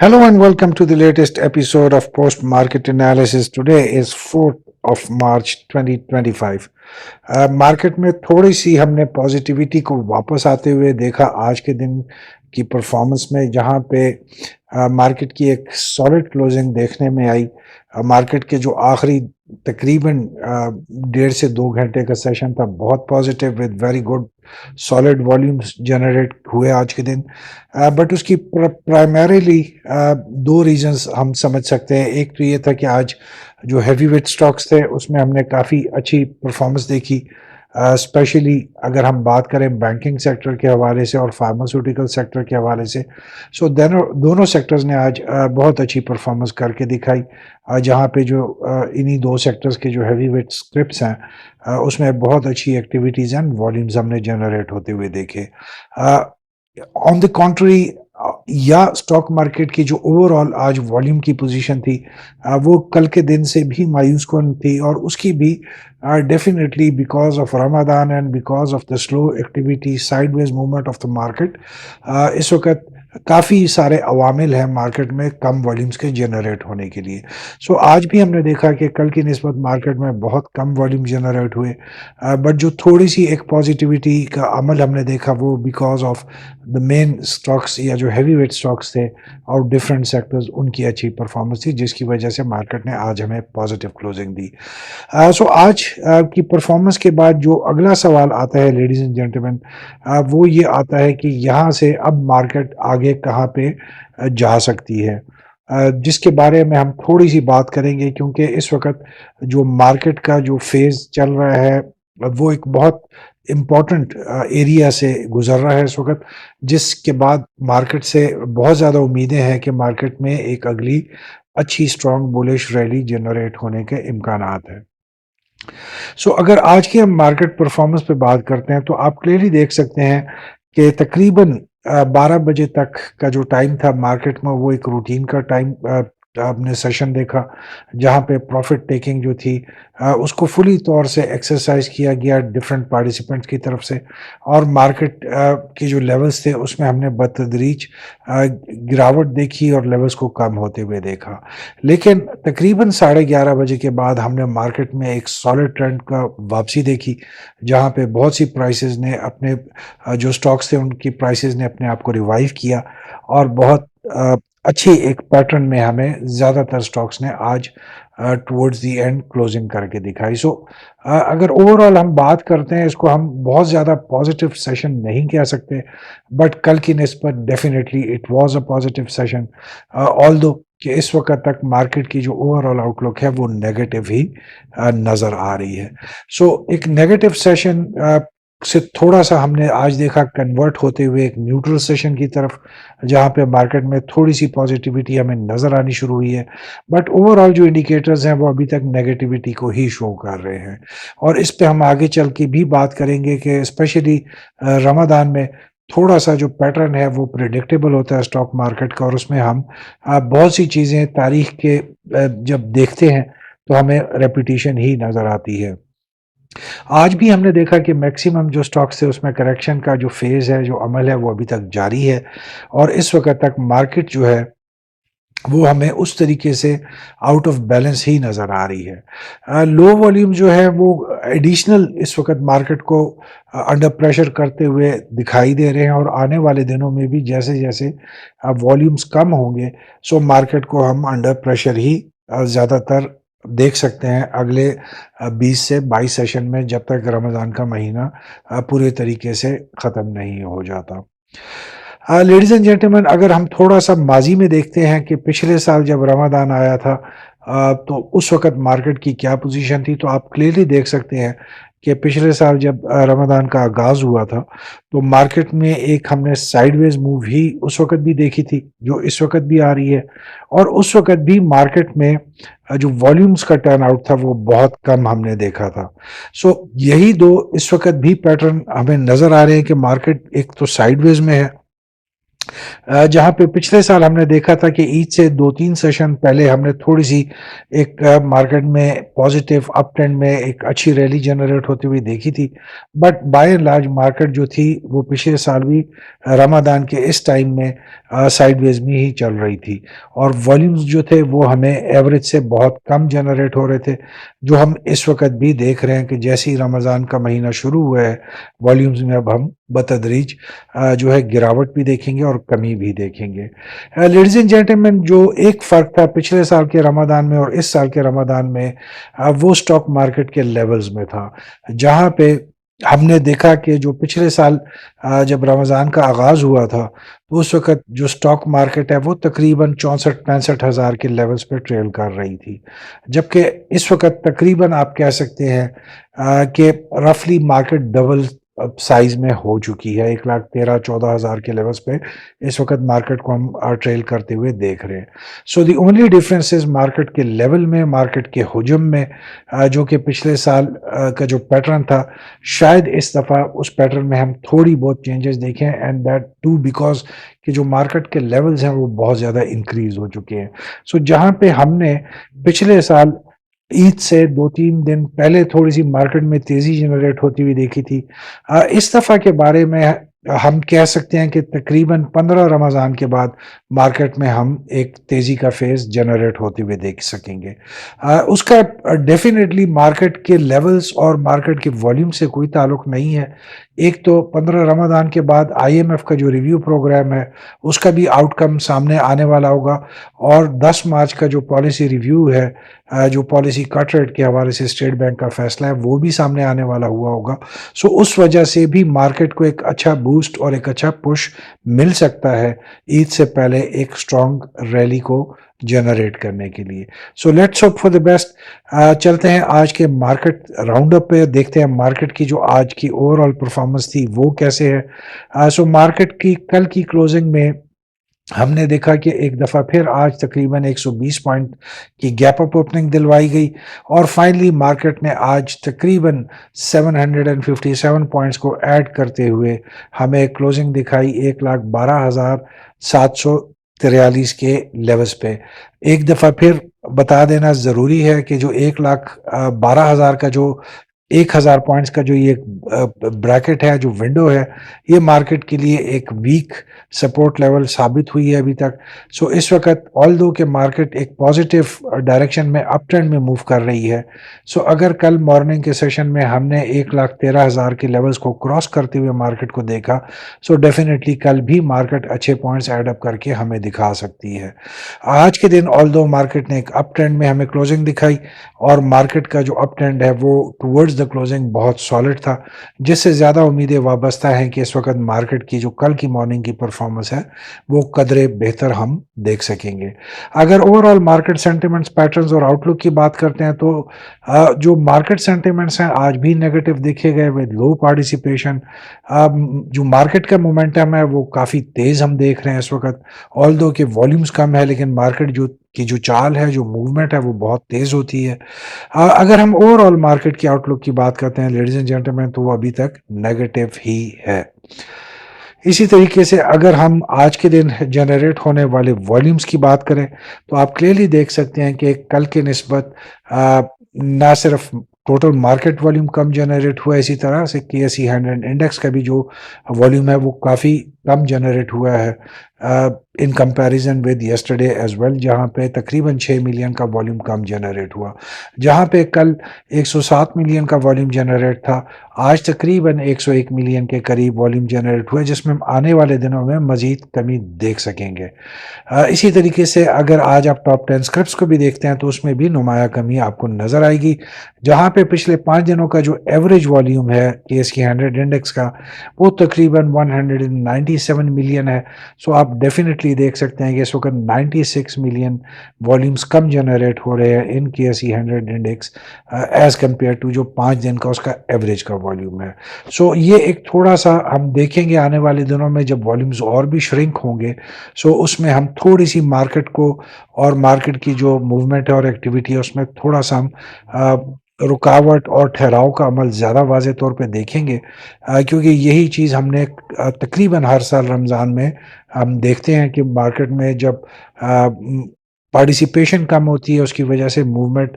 Hello and welcome to the latest episode of Post Market Analysis. Today is 4th of March 2025. Market में थोड़ी सी हमने positivity को वापस आते हुए देखा आज के दिन की परफॉर्मेंस में, जहां पे मार्केट की एक सॉलिड क्लोजिंग देखने में आई। मार्केट के जो आखिरी तकरीबन 1.5 से 2 घंटे का सेशन था, बहुत positive with very good solid volumes generate हुए आज के दिन। बट उसकी प्राइमरीली दो रीजंस हम समझ सकते हैं। एक तो ये था कि आज जो हैवी वेट स्टॉक्स थे उसमें हमने काफ़ी अच्छी परफॉर्मेंस देखी, स्पेशली अगर हम बात करें बैंकिंग सेक्टर के हवाले से और फार्मास्यूटिकल सेक्टर के हवाले से। सो दोनों सेक्टर्स ने आज बहुत अच्छी परफॉर्मेंस करके दिखाई, जहाँ पे जो इन्हीं दो सेक्टर्स के जो हैवी वेट स्क्रिप्ट्स हैं उसमें बहुत अच्छी एक्टिविटीज़ एंड वॉल्यूम्स हमने जनरेट होते हुए देखे। ऑन द कॉन्ट्री, या स्टॉक मार्केट की जो ओवरऑल आज वॉल्यूम की पोजीशन थी वो कल के दिन से भी मायूस कौन थी, और उसकी भी definitely because of Ramadan and because of the slow activity sideways movement of the market. इस वक्त काफ़ी सारे अवामिल हैं मार्केट में कम वॉल्यूम्स के जनरेट होने के लिए। सो आज भी हमने देखा कि कल की निस्बत मार्केट में बहुत कम वॉल्यूम जनरेट हुए, बट जो थोड़ी सी एक पॉजिटिविटी का अमल हमने देखा वो because of the main stocks या जो हैवी वेट स्टॉक्स थे और डिफरेंट सेक्टर्स, उनकी अच्छी परफॉर्मेंस थी, जिसकी वजह से मार्केट ने आज हमें पॉजिटिव क्लोजिंग दी। सो आज की परफॉर्मेंस के बाद जो अगला सवाल आता है लेडीज एंड जेंटलमैन, वो ये आता है कि यहाँ से अब मार्केट आगे कहाँ पे जा सकती है, जिसके बारे में हम थोड़ी सी बात करेंगे, क्योंकि इस वक्त जो मार्केट का जो फेज चल रहा है वो एक बहुत इम्पॉर्टेंट एरिया से गुजर रहा है इस वक्त, जिसके बाद मार्केट से बहुत ज़्यादा उम्मीदें हैं कि मार्केट में एक अगली अच्छी स्ट्रॉन्ग बुलिश रैली जनरेट होने के इम्कानात हैं। सो अगर आज की हम मार्केट परफॉर्मेंस पे बात करते हैं तो आप क्लियरली देख सकते हैं कि तकरीबन 12 बजे तक का जो टाइम था मार्केट में वो एक रूटीन का टाइम आपने सेशन देखा, जहाँ पे प्रॉफिट टेकिंग जो थी उसको फुली तौर से एक्सरसाइज किया गया डिफरेंट पार्टिसिपेंट्स की तरफ से, और मार्केट के जो लेवल्स थे उसमें हमने बतदरीज गिरावट देखी और लेवल्स को कम होते हुए देखा। लेकिन तकरीबन 11:30 बजे के बाद हमने मार्केट में एक सॉलिड ट्रेंड का वापसी देखी, जहाँ पे बहुत सी प्राइसेस ने अपने जो स्टॉक्स थे उनकी प्राइसेस ने अपने आप को रिवाइव किया, और बहुत अच्छी एक पैटर्न में हमें ज़्यादातर स्टॉक्स ने आज टुवर्ड्स द एंड क्लोजिंग करके दिखाई। सो अगर ओवरऑल हम बात करते हैं, इसको हम बहुत ज़्यादा पॉजिटिव सेशन नहीं कह सकते, बट कल की निस्बत definitely it was a positive session, although कि इस वक्त तक मार्केट की जो ओवरऑल आउटलुक है वो नेगेटिव ही नज़र आ रही है। सो एक नेगेटिव सेशन से थोड़ा सा हमने आज देखा कन्वर्ट होते हुए एक न्यूट्रल सेशन की तरफ, जहाँ पे मार्केट में थोड़ी सी पॉजिटिविटी हमें नज़र आनी शुरू हुई है, बट ओवरऑल जो इंडिकेटर्स हैं वो अभी तक नेगेटिविटी को ही शो कर रहे हैं। और इस पे हम आगे चल के भी बात करेंगे कि स्पेशली रमदान में थोड़ा सा जो पैटर्न है वो प्रिडिक्टेबल होता है स्टॉक मार्केट का, और उसमें हम बहुत सी चीज़ें तारीख के जब देखते हैं तो हमें रेपिटेशन ही नज़र आती है। आज भी हमने देखा कि मैक्सिमम जो स्टॉक्स थे उसमें करेक्शन का जो फेज़ है, जो अमल है, वो अभी तक जारी है, और इस वक्त तक मार्केट जो है वो हमें उस तरीके से आउट ऑफ बैलेंस ही नज़र आ रही है। लो वॉल्यूम जो है वो एडिशनल इस वक्त मार्केट को अंडर प्रेशर करते हुए दिखाई दे रहे हैं, और आने वाले दिनों में भी जैसे जैसे वॉल्यूम्स कम होंगे सो मार्केट को हम अंडर प्रेशर ही ज़्यादातर देख सकते हैं अगले 20 से 22 सेशन में, जब तक रमज़ान का महीना पूरे तरीके से ख़त्म नहीं हो जाता। लेडीज़ एंड जेंटलमैन, अगर हम थोड़ा सा माजी में देखते हैं कि पिछले साल जब रमज़ान आया था तो उस वक़्त मार्केट की क्या पोजीशन थी, तो आप क्लियरली देख सकते हैं कि पिछले साल जब रमज़ान का आगाज़ हुआ था तो मार्केट में एक हमने साइडवेज मूव ही उस वक़्त भी देखी थी, जो इस वक़्त भी आ रही है, और उस वक़्त भी मार्केट में जो वॉल्यूम्स का टर्न आउट था वो बहुत कम हमने देखा था। सो यही दो इस वक़्त भी पैटर्न हमें नज़र आ रहे हैं कि मार्केट एक तो साइडवेज में है, जहाँ पे पिछले साल हमने देखा था कि ईद से 2-3 सेशन पहले हमने थोड़ी-सी एक मार्केट में पॉजिटिव अप ट्रेंड में एक अच्छी रैली जनरेट होती हुई देखी थी। But by and large market जो थी वो पिछले साल भी रमादान के इस टाइम में साइडवेज़ में ही चल रही थी और वॉल्यूम्स जो थे वो हमें एवरेज से बहुत कम जनरेट हो रहे थे, जो हम इस वक़्त भी देख रहे हैं कि जैसे ही रमज़ान का महीना शुरू हुआ है, वॉल्यूम्स में अब हम बतदरीज जो है गिरावट भी देखेंगे और कमी भी देखेंगे। लेडीज एंड जेंटलमैन, जो एक फ़र्क था पिछले साल के रमादान में और इस साल के रमादान में, वो स्टॉक मार्केट के लेवल्स में था। जहाँ पे हमने देखा कि जो पिछले साल जब रमज़ान का आगाज़ हुआ था, तो उस वक़्त जो स्टॉक मार्केट है वो तकरीबन 64-65 हज़ार के लेवल्स पे ट्रेल कर रही थी। जबकि इस वक़्त तकरीबन आप कह सकते हैं कि रफ़ली मार्केट डबल साइज में हो चुकी है। 1,13,14,000 के लेवल्स पे इस वक़्त मार्केट को हम ट्रेल करते हुए देख रहे हैं। So the only difference is market के लेवल में, मार्केट के हुजूम में, जो कि पिछले साल का जो पैटर्न था, शायद इस दफ़ा उस पैटर्न में हम थोड़ी बहुत चेंजेस देखें एंड दैट टू बिकॉज़ कि जो मार्केट के लेवल्स हैं वो बहुत ज़्यादा इंक्रीज़ हो चुके हैं। सो जहाँ पे हमने पिछले साल ईद से 2-3 दिन पहले थोड़ी-सी मार्केट में तेज़ी जनरेट होती हुई देखी थी। इस दफ़ा के बारे में हम कह सकते हैं कि तकरीबन 15 रमज़ान के बाद मार्केट में हम एक तेज़ी का फ़ेज़ जनरेट होते हुए देख सकेंगे। उसका डेफ़िनेटली मार्केट के लेवल्स और मार्केट के वॉल्यूम से कोई ताल्लुक नहीं है। एक तो 15 रमज़ान के बाद आईएमएफ का जो रिव्यू प्रोग्राम है, उसका भी आउटकम सामने आने वाला होगा और 10 मार्च का जो पॉलिसी रिव्यू है, जो पॉलिसी कट रेट के हवाले से स्टेट बैंक का फैसला है, वो भी सामने आने वाला हुआ होगा। सो उस वजह से भी मार्केट को एक अच्छा बूस्ट और एक अच्छा पुश मिल सकता है ईद से पहले एक स्ट्रॉन्ग रैली को जनरेट करने के लिए। So let's hope for the best. चलते हैं आज के मार्केट राउंड अप पे, देखते हैं मार्केट की जो आज की ओवरऑल परफॉर्मेंस थी वो कैसे है। सो मार्केट की कल की क्लोजिंग में हमने देखा कि एक दफ़ा फिर आज तकरीबन 120 पॉइंट की गैप अप ओपनिंग दिलवाई गई और फाइनली मार्केट ने आज तकरीबन 757 पॉइंट्स को ऐड करते हुए हमें क्लोजिंग दिखाई 1,12,743 के लेवल्स पे। एक दफ़ा फिर बता देना ज़रूरी है कि जो 1,12,000 का जो 1,000 पॉइंट्स का जो ये ब्रैकेट है, जो विंडो है, ये मार्केट के लिए एक वीक सपोर्ट लेवल साबित हुई है अभी तक। सो इस वक़्त ऑल्दो कि मार्केट एक पॉजिटिव डायरेक्शन में अप ट्रेंड में मूव कर रही है, सो अगर कल मॉर्निंग के सेशन में हमने 1,13,000 के लेवल्स को क्रॉस करते हुए मार्केट को देखा, सो डेफिनिटली कल भी मार्केट अच्छे पॉइंट्स ऐड अप करके हमें दिखा सकती है। आज के दिन ऑल्दो मार्केट ने एक अप ट्रेंड में हमें क्लोजिंग दिखाई और मार्केट का जो अप ट्रेंड है वो टुवर्ड्स द क्लोजिंग बहुत सॉलिड था, जिससे ज़्यादा उम्मीदें वाबस्ता हैं कि इस वक्त मार्केट की जो कल की मॉर्निंग की परफॉर्मेंस है वो कदरे बेहतर हम देख सकेंगे। अगर ओवरऑल मार्केट सेंटिमेंट्स, पैटर्न्स और आउटलुक की बात करते हैं तो जो मार्केट सेंटिमेंट्स हैं आज भी नेगेटिव देखे गए विद लो पार्टिसिपेशन। जो मार्केट का मोमेंटम है वो काफ़ी तेज़ हम देख रहे हैं इस वक्त, ऑल्दो के वॉल्यूम्स कम है लेकिन मार्केट जो चाल है, जो मूवमेंट है वो बहुत तेज़ होती है। अगर हम ओवरऑल मार्केट की आउटलुक की बात करते हैं लेडीज एंड जेंटलमैन, तो वो अभी तक नेगेटिव ही है। इसी तरीके से अगर हम आज के दिन जनरेट होने वाले वॉल्यूम्स की बात करें तो आप क्लियरली देख सकते हैं कि कल के निस्बत ना सिर्फ टोटल मार्केट वॉल्यूम कम जनरेट हुआ है, इसी तरह से KSE 100 इंडेक्स का भी जो वॉल्यूम है वो काफ़ी कम जनरेट हुआ है in comparison with yesterday as well, जहाँ पे तकरीबन 6 मिलियन का वॉल्यूम कम जनरेट हुआ। जहाँ पे कल 107 मिलियन का वॉल्यूम जनरेट था, आज तकरीबन 101 मिलियन के करीब वॉल्यूम जनरेट हुआ, जिसमें हम आने वाले दिनों में मज़ीद कमी देख सकेंगे। इसी तरीके से अगर आज आप टॉप 10 स्क्रिप्ट्स को भी देखते हैं तो उसमें भी नुमाया कमी आपको नज़र आएगी, जहाँ पे पिछले 5 दिनों का जो एवरेज वॉल्यूम है KSE 100 इंडेक्स का वो तकरीबन 197 मिलियन है। सो आप डेफिनेटली देख सकते हैं कि इस वक्त 96 मिलियन वॉल्यूम्स कम जनरेट हो रहे हैं in KSE 100 index as compare to जो 5 दिन का उसका एवरेज का वॉल्यूम है। सो ये एक थोड़ा सा हम देखेंगे आने वाले दिनों में जब वॉल्यूम्स और भी श्रिंक होंगे, सो उसमें हम थोड़ी सी मार्केट को और मार्केट की जो मूवमेंट है और एक्टिविटी है उसमें थोड़ा सा हम رکاوٹ اور ٹھہراؤ کا عمل زیادہ واضح طور پہ دیکھیں گے، کیونکہ یہی چیز ہم نے تقریباً ہر سال رمضان میں ہم دیکھتے ہیں کہ مارکیٹ میں جب پارٹیسپیشن کم ہوتی ہے، اس کی وجہ سے موومنٹ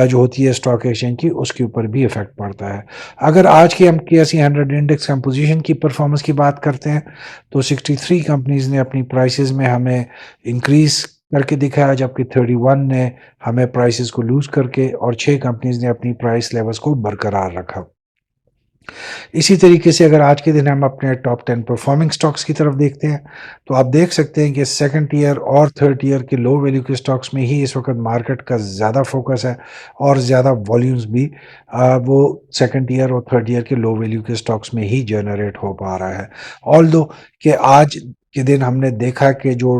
جو ہوتی ہے اسٹاک ایکسچینج کی، اس کے اوپر بھی افیکٹ پڑتا ہے۔ اگر آج کی ہم KSE 100 انڈیکس کمپوزیشن کی پرفارمنس کی بات کرتے ہیں تو 63 کمپنیز نے اپنی پرائسز میں ہمیں انکریز کر کے دکھایا، جبکہ 31 نے ہمیں پرائسز کو لوز کر کے، اور 6 کمپنیز نے اپنی پرائس لیولز کو برقرار رکھا۔ اسی طریقے سے اگر آج کے دن ہم اپنے ٹاپ 10 پرفارمنگ سٹاکس کی طرف دیکھتے ہیں تو آپ دیکھ سکتے ہیں کہ سیکنڈ ٹیئر اور تھرڈ ٹیئر کے لو ویلیو کے سٹاکس میں ہی اس وقت مارکیٹ کا زیادہ فوکس ہے، اور زیادہ والیومز بھی وہ سیکنڈ ٹیئر اور تھرڈ ٹیئر کے لو ویلیو کے سٹاکس میں ہی جنریٹ ہو پا رہا ہے۔ آلدو کہ آج کے دن ہم نے دیکھا کہ جو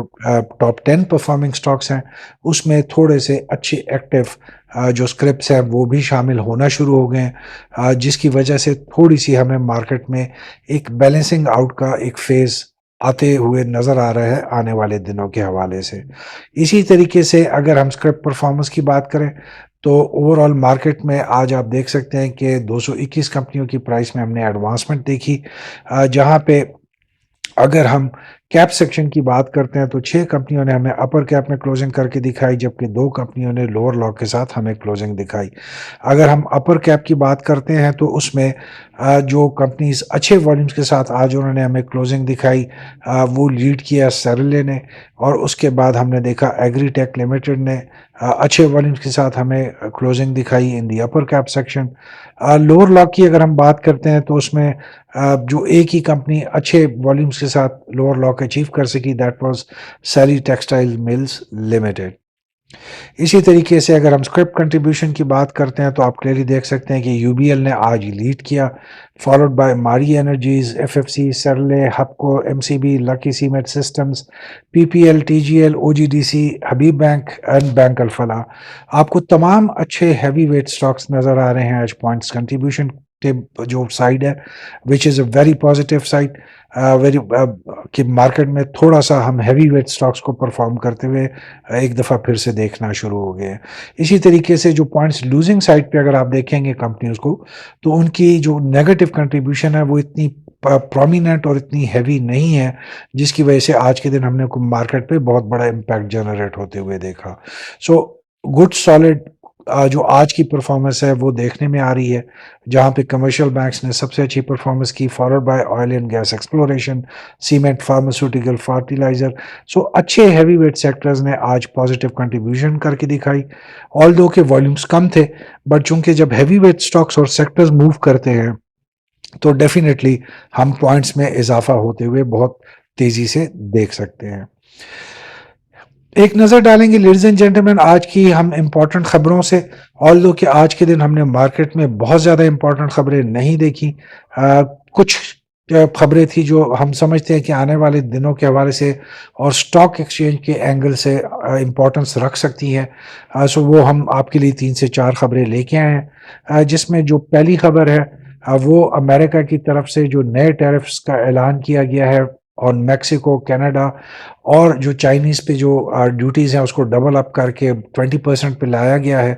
ٹاپ 10 پرفارمنگ سٹاکس ہیں اس میں تھوڑے سے اچھے ایکٹیو جو اسکرپٹس ہیں وہ بھی شامل ہونا شروع ہو گئے ہیں، جس کی وجہ سے تھوڑی سی ہمیں مارکیٹ میں ایک بیلنسنگ آؤٹ کا ایک فیز آتے ہوئے نظر آ رہا ہے آنے والے دنوں کے حوالے سے۔ اسی طریقے سے اگر ہم اسکرپٹ پرفارمنس کی بات کریں تو اوور آل مارکیٹ میں آج آپ دیکھ سکتے ہیں کہ 221 کمپنیوں کی پرائس میں ہم نے ایڈوانسمنٹ دیکھی، جہاں پہ اگر ہم کیپ سیکشن کی بات کرتے ہیں تو 6 کمپنیوں نے ہمیں اپر کیپ میں کلوزنگ کر کے دکھائی، جبکہ 2 کمپنیوں نے لوور لاک کے ساتھ ہمیں کلوزنگ دکھائی۔ اگر ہم اپر کیپ کی بات کرتے ہیں تو اس میں جو کمپنیز اچھے والیومز کے ساتھ آج انہوں نے ہمیں کلوزنگ دکھائی، وہ لیڈ کیا سیرلے نے، اور اس کے بعد ہم نے دیکھا ایگری ٹیک لمیٹڈ نے اچھے والیومز کے ساتھ ہمیں کلوزنگ دکھائی ان دی اپر کیپ سیکشن۔ لوور لاک کی اگر ہم بات کرتے ہیں تو اس میں جو ایک ہی کمپنی اچھے والیومز کے ساتھ لوور لاک اچیو کر سکی، that was Seri textile mills limited. اسی طریقے سے اگر ہم اسکرپٹ کنٹریبیوشن کی بات کرتے ہیں تو آپ کلیئرلی دیکھ سکتے ہیں کہ UBL نے آج لیڈ کیا، فالوڈ بائی ماری energies, FFC، سرلے، ہپکو، MCB، lucky cement systems, PPL، TGL، OGDC، Habib bank and bank الفلاح۔ آپ کو تمام اچھے ہیوی ویٹ سٹاکس نظر آ رہے ہیں آج پوائنٹس کنٹریبیوشن جو سائڈ ہے which is a very positive side, very کہ مارکیٹ میں تھوڑا سا ہم ہیوی ویٹ سٹاکس کو پرفارم کرتے ہوئے ایک دفعہ پھر سے دیکھنا شروع ہو گئے ہیں۔ اسی طریقے سے جو پوائنٹس لوزنگ سائڈ پہ اگر آپ دیکھیں گے کمپنیز کو تو ان کی جو نیگیٹو کنٹریبیوشن ہے وہ اتنی پرومیننٹ اور اتنی ہیوی نہیں ہے، جس کی وجہ سے آج کے دن ہم نے مارکیٹ پہ بہت بڑا امپیکٹ جنریٹ ہوتے ہوئے دیکھا۔ سو گڈ سالڈ جو آج کی پرفارمنس ہے وہ دیکھنے میں آ رہی ہے، جہاں پہ کمرشل بینکس نے سب سے اچھی پرفارمنس کی، followed by oil and gas exploration, cement, pharmaceutical, fertiliser. So اچھے ہیوی ویٹ سیکٹرز نے آج پازیٹیو کنٹریبیوشن کر کے دکھائی، آلدو کہ والیومز کم تھے، بٹ چونکہ جب ہیوی ویٹ سٹاکس اور سیکٹرز موو کرتے ہیں تو ڈیفینیٹلی ہم پوائنٹس میں اضافہ ہوتے ہوئے بہت تیزی سے دیکھ سکتے ہیں۔ ایک نظر ڈالیں گے لیڈیز اینڈ جینٹلمین آج کی ہم امپورٹنٹ خبروں سے، آلدو کہ آج کے دن ہم نے مارکیٹ میں بہت زیادہ امپورٹنٹ خبریں نہیں دیکھی، کچھ خبریں تھیں جو ہم سمجھتے ہیں کہ آنے والے دنوں کے حوالے سے اور سٹاک ایکسچینج کے اینگل سے امپورٹنس رکھ سکتی ہیں، سو وہ ہم آپ کے لیے 3 سے 4 خبریں لے کے آئے ہیں، جس میں جو پہلی خبر ہے وہ امریکہ کی طرف سے جو نئے ٹیرفز کا اعلان کیا گیا ہے اور میکسیکو، کینیڈا اور جو چائنیز پہ جو ڈیوٹیز ہیں اس کو ڈبل اپ کر کے 20% پہ لایا گیا ہے،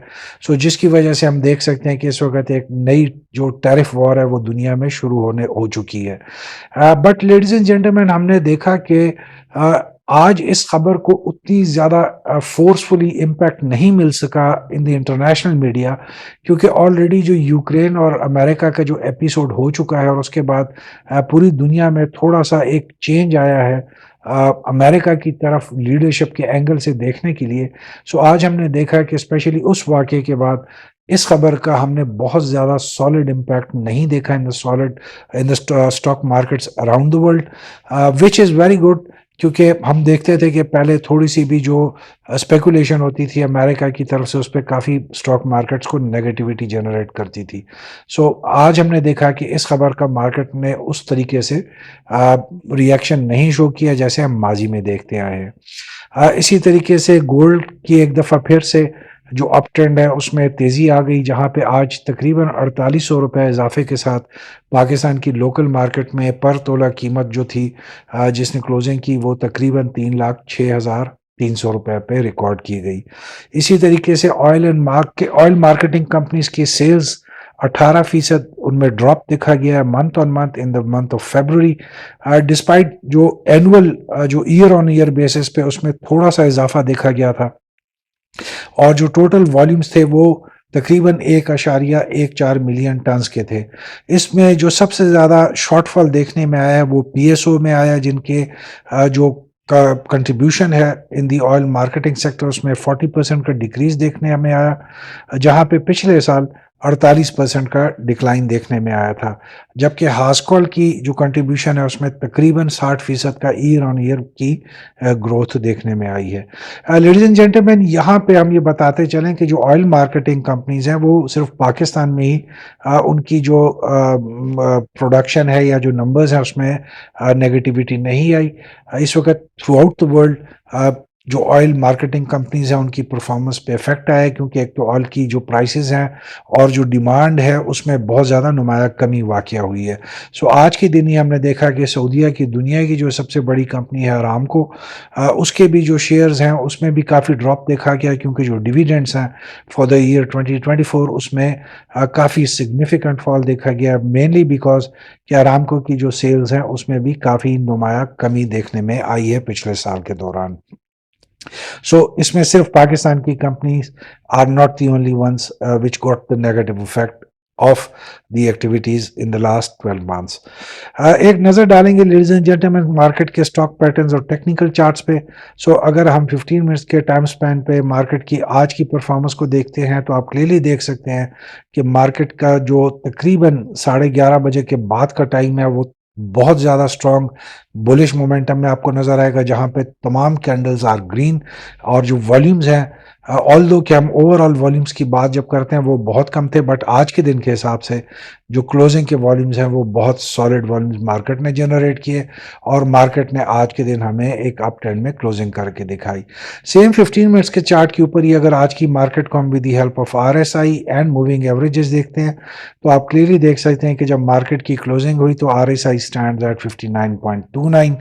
سو جس کی وجہ سے ہم دیکھ سکتے ہیں کہ اس وقت ایک نئی جو ٹیرف وار ہے وہ دنیا میں شروع ہو چکی ہے۔ بٹ لیڈیز اینڈ جینٹلمین ہم نے دیکھا کہ آج اس خبر کو اتنی زیادہ فورسفلی امپیکٹ نہیں مل سکا ان دی انٹرنیشنل میڈیا، کیونکہ آلریڈی جو یوکرین اور امریکہ کا جو ایپیسوڈ ہو چکا ہے اور اس کے بعد پوری دنیا میں تھوڑا سا ایک چینج آیا ہے امریکہ کی طرف لیڈرشپ کے اینگل سے دیکھنے کے لیے، سو آج ہم نے دیکھا کہ اسپیشلی اس واقعے کے بعد اس خبر کا ہم نے بہت زیادہ سالڈ امپیکٹ نہیں دیکھا in the stock markets around the world, which is very good, کیونکہ ہم دیکھتے تھے کہ پہلے تھوڑی سی بھی جو اسپیکولیشن ہوتی تھی امریکہ کی طرف سے اس پہ کافی اسٹاک مارکیٹس کو نیگیٹیوٹی جنریٹ کرتی تھی، سو آج ہم نے دیکھا کہ اس خبر کا مارکیٹ نے اس طریقے سے ری ایکشن نہیں شو کیا جیسے ہم ماضی میں دیکھتے آئے ہیں۔ اسی طریقے سے گولڈ کی ایک دفعہ پھر سے جو اپ ٹرینڈ ہے اس میں تیزی آ گئی، جہاں پہ آج تقریباً 4800 روپے اضافے کے ساتھ پاکستان کی لوکل مارکیٹ میں پر تولہ قیمت جو تھی جس نے کلوزنگ کی وہ تقریباً 3,06,000 300 रुपए पे रिकॉर्ड की गई। इसी तरीके से ऑयल मार्केटिंग कंपनीज की सेल्स 18% उनमें ड्रॉप देखा गया है month on month in the month of February, despite जो एनुअल जो ईयर ऑन ईयर बेसिस पे उसमें थोड़ा सा इजाफा देखा गया था, और जो टोटल वॉल्यूम्स थे वो तकरीबन 1.14 मिलियन टन्स के थे। इसमें जो सबसे ज़्यादा शॉर्टफॉल देखने में आया है वो PSO में आया, जिनके जो कंट्रीब्यूशन है इन दी ऑयल मार्केटिंग सेक्टर उसमें 40% का डिक्रीज देखने में आया, जहां पे पिछले साल 48% का डिक्लाइन देखने में आया था। जबकि हास्कॉल की जो कंट्रीब्यूशन है उसमें तकरीबन 60% का ईयर ऑन ईयर की ग्रोथ देखने में आई है। लेडीज एंड जेंटलमैन, यहाँ पे हम ये बताते चलें कि जो ऑयल मार्केटिंग कंपनीज हैं वो सिर्फ पाकिस्तान में ही उनकी जो प्रोडक्शन है या जो नंबर्स हैं उसमें नेगेटिविटी नहीं आई। इस वक्त थ्रू आउट द वर्ल्ड जो ऑयल मार्केटिंग कंपनीज हैं उनकी परफॉर्मेंस पे इफेक्ट आया है, क्योंकि एक तो ऑयल की जो प्राइसेस हैं और जो डिमांड है उसमें बहुत ज़्यादा नुमाया कमी वाक़या हुई है। सो आज के दिन ही हमने देखा कि सऊदीया की दुनिया की जो सबसे बड़ी कंपनी है अरामको, उसके भी जो शेयर्स हैं उसमें भी काफ़ी ड्रॉप देखा गया, क्योंकि जो डिविडेंड्स हैं फॉर द ईयर 2024 उसमें काफ़ी सिग्निफिकेंट फॉल देखा गया, मेनली बिकॉज कि अरामको की जो सेल्स हैं उसमें भी काफ़ी नुमाया कमी देखने में आई है पिछले साल के दौरान। So, इसमें सिर्फ पाकिस्तान की companies are not the only ones which got the negative effect of the activities in the last 12 months. एक नज़र डालेंगे लेडीज एंड जेंटलमैन मार्केट के स्टॉक पैटर्न्स और टेक्निकल चार्ट्स पे। सो अगर हम 15 मिनट्स के टाइम स्पैन पे मार्केट की आज की परफॉर्मेंस को देखते हैं तो आप क्लियरली देख सकते हैं कि मार्केट का जो तकरीबन 11:30 बजे के बाद का टाइम है वो बहुत ज़्यादा स्ट्रॉन्ग बुलिश मोमेंटम में आपको नज़र आएगा, जहाँ पे तमाम कैंडल्स आर ग्रीन, और जो वॉल्यूम्स हैं ऑल दो कि हम ओवरऑल वॉल्यूम्स की बात जब करते हैं वो बहुत कम थे, बट आज के दिन के हिसाब से जो क्लोजिंग के वॉल्यूम्स हैं वो बहुत सॉलिड वॉल्यूम्स मार्केट ने जनरेट किए, और मार्केट ने आज के दिन हमें एक अप ट्रेंड में क्लोजिंग करके दिखाई। सेम 15 मिनट्स के चार्ट के ऊपर ही अगर आज की मार्केट को हम with the help of RSI and moving averages देखते हैं तो आप क्लियरली देख सकते हैं कि जब मार्केट की क्लोजिंग हुई तो RSI स्टैंड्स एट 59.29,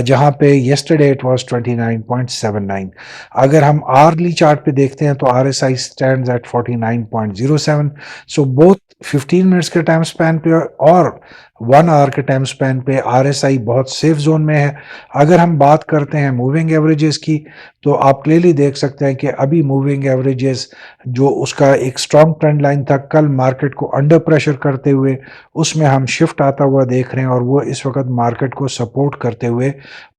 जहां पे येस्टरडे इट वाज 29.79। अगर हम आर्ली चार्ट पे देखते हैं तो RSI stands eight 49.07। So both 15 minutes के टाइम स्पैन पे और 1 आवर के टाइम स्पैन पे RSI बहुत सेफ जोन में है। अगर हम बात करते हैं मूविंग एवरेजेस की तो आप क्लियरली देख सकते हैं कि अभी मूविंग एवरेजेस जो उसका एक स्ट्रॉन्ग ट्रेंड लाइन था कल मार्केट को अंडर प्रेशर करते हुए उसमें हम शिफ्ट आता हुआ देख रहे हैं, और वो इस वक्त मार्केट को सपोर्ट करते हुए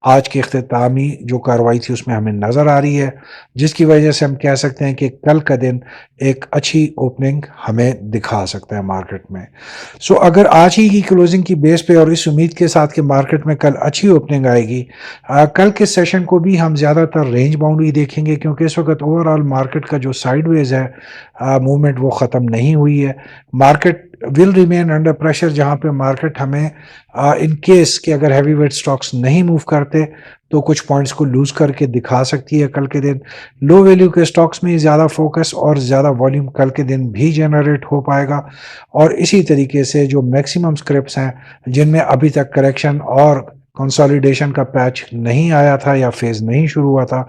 आज की इख्तितामी जो कार्रवाई थी उसमें हमें नज़र आ रही है, जिसकी वजह से हम कह सकते हैं कि कल का दिन एक अच्छी ओपनिंग हमें दिखा सकता है मार्केट में। सो अगर आज ही की क्लोजिंग की बेस पे और इस उम्मीद के साथ कि मार्केट में कल अच्छी ओपनिंग आएगी, कल के सेशन को भी हम ज़्यादातर रेंज बाउंड ही देखेंगे, क्योंकि इस वक्त ओवरऑल मार्केट का जो साइडवेज है मूवमेंट वो ख़त्म नहीं हुई है। Market will remain under pressure, जहां पे मार्केट हमें इन केस कि अगर हैवी वेट स्टॉक्स नहीं मूव करते तो कुछ पॉइंट्स को लूज करके दिखा सकती है कल के दिन। लो वैल्यू के स्टॉक्स में ज़्यादा फोकस और ज़्यादा वॉल्यूम कल के दिन भी जनरेट हो पाएगा, और इसी तरीके से जो मैक्सिमम स्क्रिप्ट्स हैं जिनमें अभी तक करेक्शन और कंसोलिडेशन का पैच नहीं आया था या फेज नहीं शुरू हुआ था,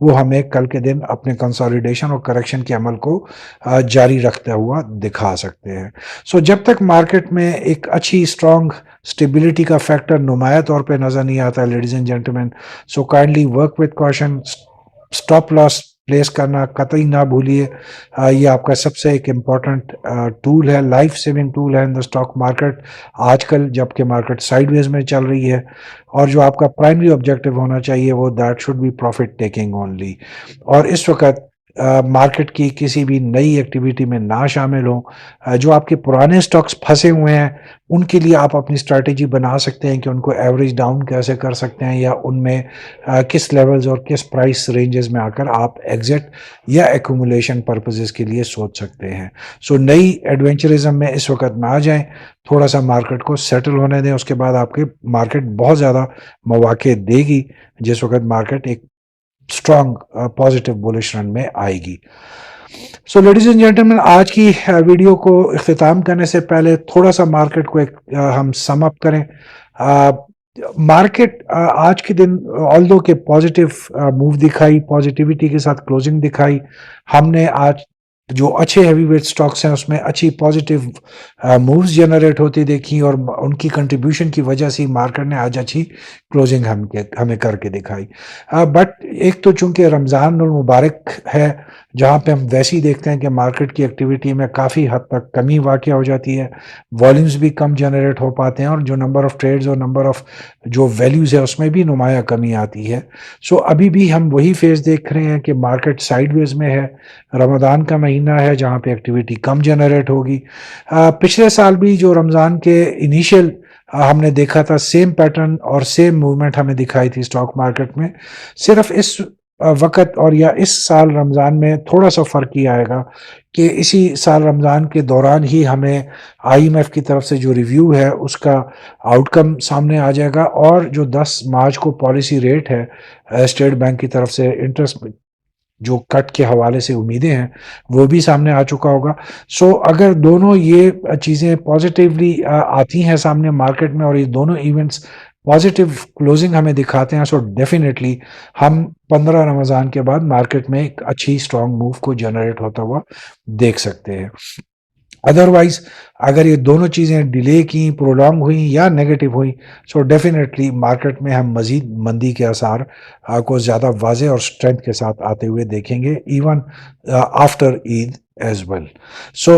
वो हमें कल के दिन अपने कंसोलिडेशन और करेक्शन के अमल को जारी रखते हुआ दिखा सकते हैं। सो जब तक मार्केट में एक अच्छी स्ट्रॉन्ग स्टेबिलिटी का फैक्टर नुमाया तौर पे नज़र नहीं आता ladies and gentleman, so kindly work with caution, stop loss place करना कतई ना भूलिए। ये आपका सबसे एक इम्पॉर्टेंट टूल है, लाइफ सेविंग टूल है इन द स्टॉक मार्केट आजकल जबकि मार्केट साइडवेज में चल रही है, और जो आपका प्राइमरी ऑब्जेक्टिव होना चाहिए वो that should be profit taking only. और इस वक्त मार्केट की किसी भी नई एक्टिविटी में ना शामिल हो। जो आपके पुराने स्टॉक्स फंसे हुए हैं उनके लिए आप अपनी स्ट्रैटेजी बना सकते हैं कि उनको एवरेज डाउन कैसे कर सकते हैं, या उनमें किस लेवल्स और किस प्राइस रेंजेस में आकर आप एग्जिट या एक्यूमुलेशन पर्पसेस के लिए सोच सकते हैं। सो नई एडवेंचरिज्म में इस वक्त ना आ जाएं, थोड़ा सा मार्केट को सेटल होने दें, उसके बाद आपके मार्केट बहुत ज़्यादा मौके देगी जिस वक्त मार्केट एक स्ट्रॉन्ग पॉजिटिव बुलिश रन में आएगी। सो लेडीज एंड जेंटलमैन, आज की वीडियो को इख्तिताम करने से पहले थोड़ा सा मार्केट को एक हम सम अप करें। मार्केट आज के दिन ऑल्दो के पॉजिटिव मूव दिखाई, पॉजिटिविटी के साथ क्लोजिंग दिखाई। हमने आज जो अच्छे हैवी वेट स्टॉक्स हैं उसमें अच्छी पॉजिटिव मूव्स जनरेट होती देखी और उनकी कंट्रीब्यूशन की वजह से मार्केट ने आज अच्छी क्लोजिंग हमें करके दिखाई। बट एक तो चूंकि रमज़ान और मुबारक है, जहाँ पे हम वैसे ही देखते हैं कि मार्केट की एक्टिविटी में काफ़ी हद तक कमी वाक़या हो जाती है, वॉल्यूम्स भी कम जनरेट हो पाते हैं और जो नंबर ऑफ़ ट्रेड्स और नंबर ऑफ़ जो वैल्यूज़ है उसमें भी नुमाया कमी आती है। सो अभी भी हम वही फेज़ देख रहे हैं कि मार्केट साइडवेज में है। रमज़ान का महीना है जहाँ पे एक्टिविटी कम जनरेट होगी। पिछले साल भी जो रमज़ान के इनिशियल हमने देखा था, सेम पैटर्न और सेम मूवमेंट हमें दिखाई थी स्टॉक मार्केट में। सिर्फ इस वक़्त और या इस साल रमज़ान में थोड़ा-सा फ़र्क ये आएगा कि इसी साल रमज़ान के दौरान ही हमें आईएमएफ की तरफ से जो रिव्यू है उसका आउटकम सामने आ जाएगा और जो 10 मार्च को पॉलिसी रेट है स्टेट बैंक की तरफ से इंटरेस्ट जो कट के हवाले से उम्मीदें हैं वो भी सामने आ चुका होगा। सो अगर दोनों ये चीज़ें पॉजिटिवली आती हैं सामने मार्केट में और ये दोनों इवेंट्स पॉजिटिव क्लोजिंग हमें दिखाते हैं, सो डेफिनेटली हम 15 रमज़ान के बाद मार्केट में एक अच्छी स्ट्रॉन्ग मूव को जनरेट होता हुआ देख सकते हैं। अदरवाइज अगर ये दोनों चीज़ें डिले की, प्रोलॉन्ग हुई या नेगेटिव हुई, सो डेफिनेटली मार्केट में हम मज़ीद मंदी के आसार को ज़्यादा वाज़ेह और स्ट्रेंथ के साथ आते हुए देखेंगे, even after Eid as well. So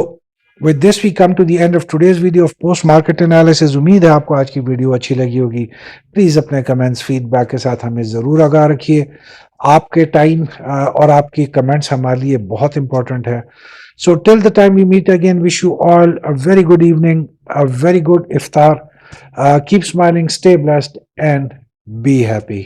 with this we come to the end of today's video of post market analysis. उम्मीद है आपको आज की वीडियो अच्छी लगी होगी। प्लीज़ अपने कमेंट्स, फीडबैक के साथ हमें ज़रूर आगाह रखिए। आपके टाइम और आपकी कमेंट्स हमारे लिए बहुत इंपॉर्टेंट है। So till the time we meet again, wish you all a very good evening, a very good iftar. Keep smiling, stay blessed, and be happy.